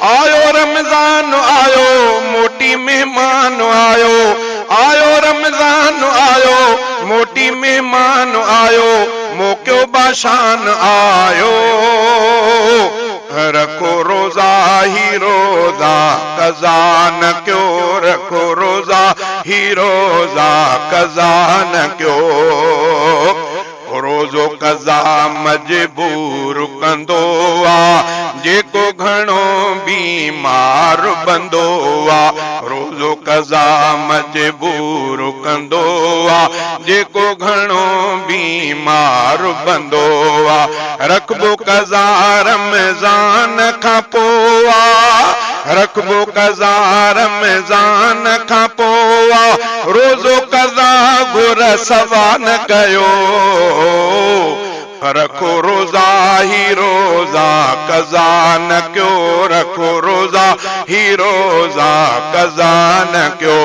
आयो रमज़ान आयो, मोटी मेहमान आयो, आयो रमज़ान आयो, मोटी मेहमान आयो, मोक्यो बाशान आयो। रखो रोजा ही रोजा, कज़ा न क्यो, रखो रोजा ही रोजा, कज़ा न क्यो। रोज़ो कज़ा मजबूर कंदो आ, जेको घणो बीमार बंदो आ। रोज़ो कज़ा मजबूर कंदो आ, जेको घणो बीमार बंदो आ। रखबो कज़ा रमज़ान खां पोइ आ, रखबो कज़ा रमज़ान खां पोइ आ। रोज़ो कज़ा घुर सवा न कयो, रखो रोजा ही रोजा, कज़ा न क्यो, रखो रोजा ही रोजा, कज़ा न क्यो।